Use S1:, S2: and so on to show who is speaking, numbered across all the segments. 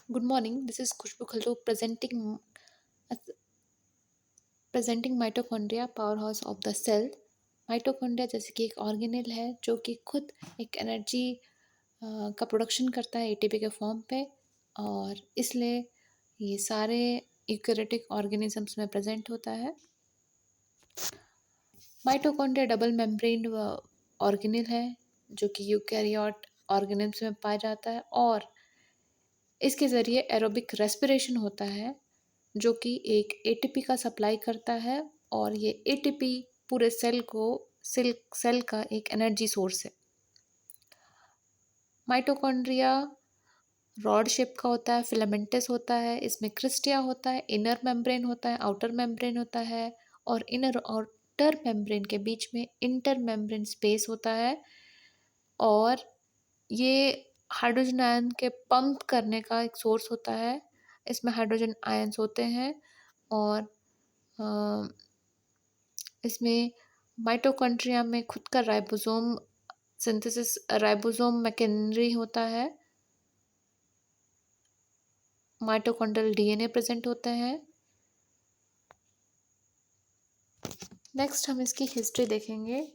S1: Good morning. This is Khushbu Khaldo presenting mitochondria powerhouse of the cell. Mitochondria जैसे कि एक organelle है जो कि खुद एक एनर्जी का प्रोडक्शन करता है एटीपी के फॉर्म पे, और इसलिए ये सारे यूकेरियोटिक ऑर्गेनिजम्स में प्रेजेंट होता है। माइटोकॉन्ड्रिया डबल मेम्ब्रेन ऑर्गेनेल है जो कि यूकेरियोट ऑर्गेनिज्म में पाया जाता है, और इसके ज़रिए एरोबिक रेस्पिरेशन होता है जो कि एक एटीपी का सप्लाई करता है, और ये एटीपी पूरे सेल का एक एनर्जी सोर्स है। माइटोकॉन्ड्रिया रॉड शेप का होता है, फिलामेंटस होता है, इसमें क्रिस्टिया होता है, इनर मेम्ब्रेन होता है, आउटर मेम्ब्रेन होता है, और इनर आउटर मेम्ब्रेन के बीच में इंटर मेम्ब्रेन स्पेस होता है, और ये हाइड्रोजन आयन के पंप करने का एक सोर्स होता है। इसमें हाइड्रोजन आयन्स होते हैं, और इसमें माइटोकॉन्ड्रिया में खुद का राइबोसोम सिंथेसिस राइबोसोम मैकेनरी होता है। माइटोकॉन्ड्रियल डीएनए प्रेजेंट होते हैं। नेक्स्ट हम इसकी हिस्ट्री देखेंगे।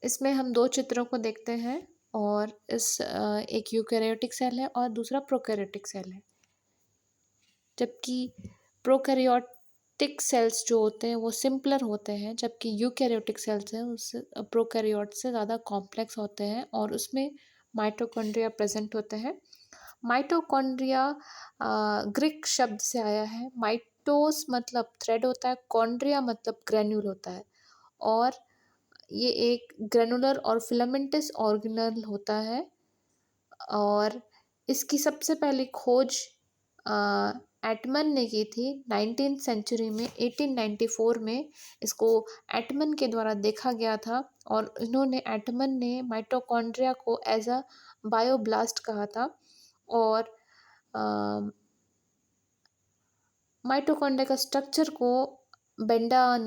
S1: इसमें हम दो चित्रों को देखते हैं, और एक यूकेरियोटिक सेल है और दूसरा प्रोकैरियोटिक सेल है। जबकि प्रोकैरियोटिक सेल्स जो होते हैं वो सिंपलर होते हैं, जबकि यूकैरियोटिक सेल्स हैं उससे प्रोकैरियोट से ज़्यादा कॉम्प्लेक्स होते हैं, और उसमें माइटोकॉन्ड्रिया प्रेजेंट होते हैं। माइटोकॉन्ड्रिया ग्रीक शब्द से आया है। माइटोस मतलब थ्रेड होता है, कॉन्ड्रिया मतलब ग्रैन्यूल होता है, और ये एक ग्रैनुलर और फिलामेंटस ऑर्गेनल होता है। और इसकी सबसे पहली खोज एटमन ने की थी 19th सेंचुरी में। 1894 में इसको एटमन के द्वारा देखा गया था, और एटमन ने माइटोकॉन्ड्रिया को एज अ बायोब्लास्ट कहा था, और माइटोकॉन्ड्रिया का स्ट्रक्चर को बेंडा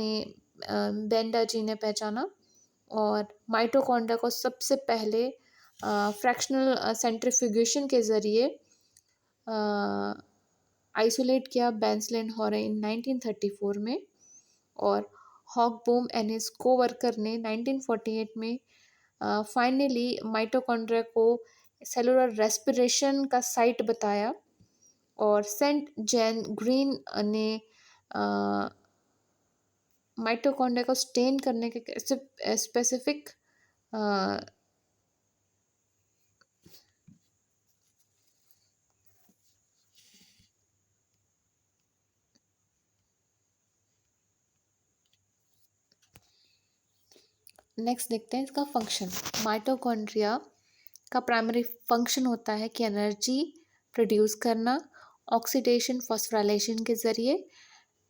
S1: जी ने पहचाना, और माइटोकॉन्ड्रिया को सबसे पहले फ्रैक्शनल सेंट्रीफ्यूगेशन के ज़रिए आइसोलेट किया बेंसलेन हॉरे इन 1934 में, और हॉकबोम एंड हिज कोवर्कर ने 1948 में फाइनली माइटोकॉन्ड्रिया को सेलुलर रेस्पिरेशन का साइट बताया, और सेंट जैन ग्रीन ने माइटोकॉन्ड्रिया को स्टेन करने के स्पेसिफिक नेक्स्ट देखते हैं इसका फंक्शन। माइटोकॉन्ड्रिया का प्राइमरी फंक्शन होता है कि एनर्जी प्रोड्यूस करना, ऑक्सीडेशन फॉस्फोराइलेशन के ज़रिए,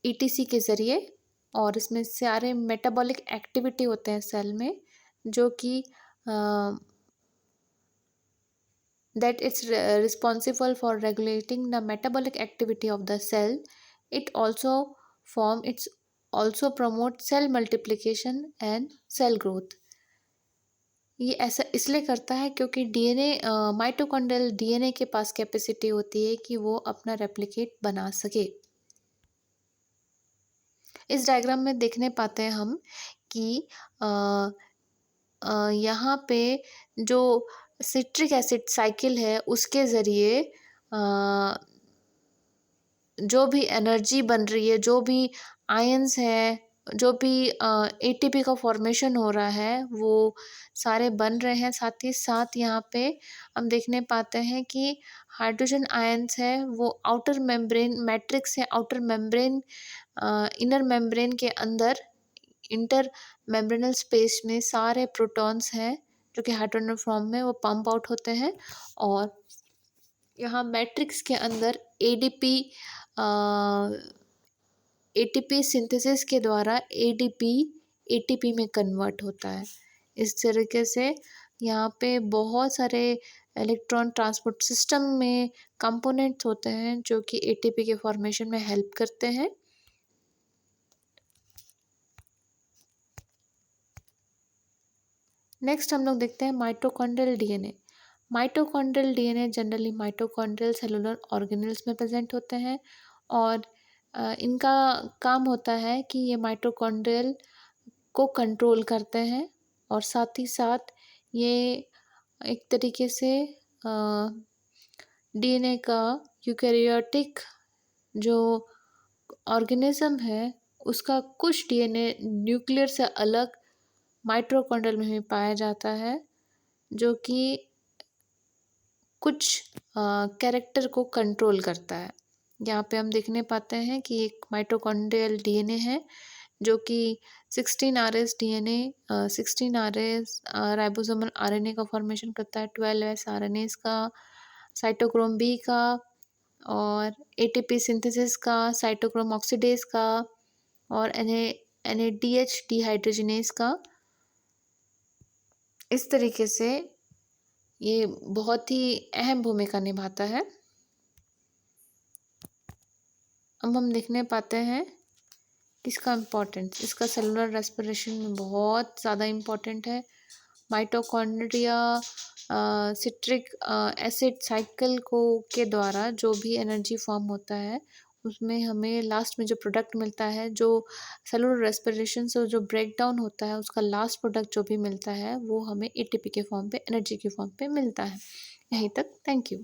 S1: ईटीसी के ज़रिए, और इसमें सारे मेटाबॉलिक एक्टिविटी होते हैं सेल में, जो कि that it's responsible for regulating the metabolic activity of the cell. It also promotes cell multiplication and cell growth. ये ऐसा इसलिए करता है क्योंकि डीएनए माइटोकॉन्ड्रियल डीएनए के पास कैपेसिटी होती है कि वो अपना रेप्लिकेट बना सके। इस डायग्राम में देखने पाते हैं हम कि यहाँ पे जो सिट्रिक एसिड साइकिल है उसके ज़रिए जो भी एनर्जी बन रही है, जो भी आयंस है, जो भी एटीपी का फॉर्मेशन हो रहा है, वो सारे बन रहे हैं। साथ ही साथ यहाँ पे हम देखने पाते हैं कि हाइड्रोजन आयंस है वो आउटर मेम्ब्रेन मैट्रिक्स है, आउटर मेम्ब्रेन इनर मेम्ब्रेन के अंदर इंटर मेम्ब्रेनल स्पेस में सारे प्रोटॉन्स हैं जो कि हाइड्रोजन फॉर्म में वो पंप आउट होते हैं, और यहाँ मैट्रिक्स के अंदर एटीपी सिंथेसिस के द्वारा एटीपी में कन्वर्ट होता है। इस तरीके से यहाँ पे बहुत सारे इलेक्ट्रॉन ट्रांसपोर्ट सिस्टम में कंपोनेंट्स होते हैं जो कि एटीपी के फॉर्मेशन में हेल्प करते हैं। नेक्स्ट हम लोग देखते हैं mitochondrial DNA. Mitochondrial DNA generally mitochondrial cellular organelles में प्रेजेंट होते हैं और इनका काम होता है कि ये माइटोकॉन्ड्रियल को कंट्रोल करते हैं और साथ ही साथ ये एक तरीके से डीएनए का यूकेरियोटिक जो ऑर्गेनिज्म है उसका कुछ डीएनए न्यूक्लियर से अलग माइटोकॉन्ड्रियल में भी पाया जाता है जो कि कुछ कैरेक्टर को कंट्रोल करता है। यहाँ पे हम देखने पाते हैं कि एक माइटोकॉन्ड्रियल डीएनए है जो कि 16 RS DNA 16 RS ribosomal RNA का फॉर्मेशन करता है, 12 एस आरएनएस का, साइटोक्रोम बी का और एटीपी सिंथेसिस का, साइटोक्रोम ऑक्सीडेज का और एनएडीएच डिहाइड्रोजिनेज का। इस तरीके से ये बहुत ही अहम भूमिका निभाता है। अब हम देखने पाते हैं इसका इम्पोर्टेंस, इसका सेलुलर रेस्पिरेशन में बहुत ज़्यादा इम्पोर्टेंट है। माइटोकॉन्ड्रिया सिट्रिक एसिड साइकिल को के द्वारा जो भी एनर्जी फॉर्म होता है उसमें हमें लास्ट में जो प्रोडक्ट मिलता है, जो सेलुलर रेस्पिरेशन से जो ब्रेक डाउन होता है उसका लास्ट प्रोडक्ट जो भी मिलता है वो हमें एटीपी के फॉर्म पे, एनर्जी के फॉर्म पे मिलता है। यहीं तक, थैंक यू।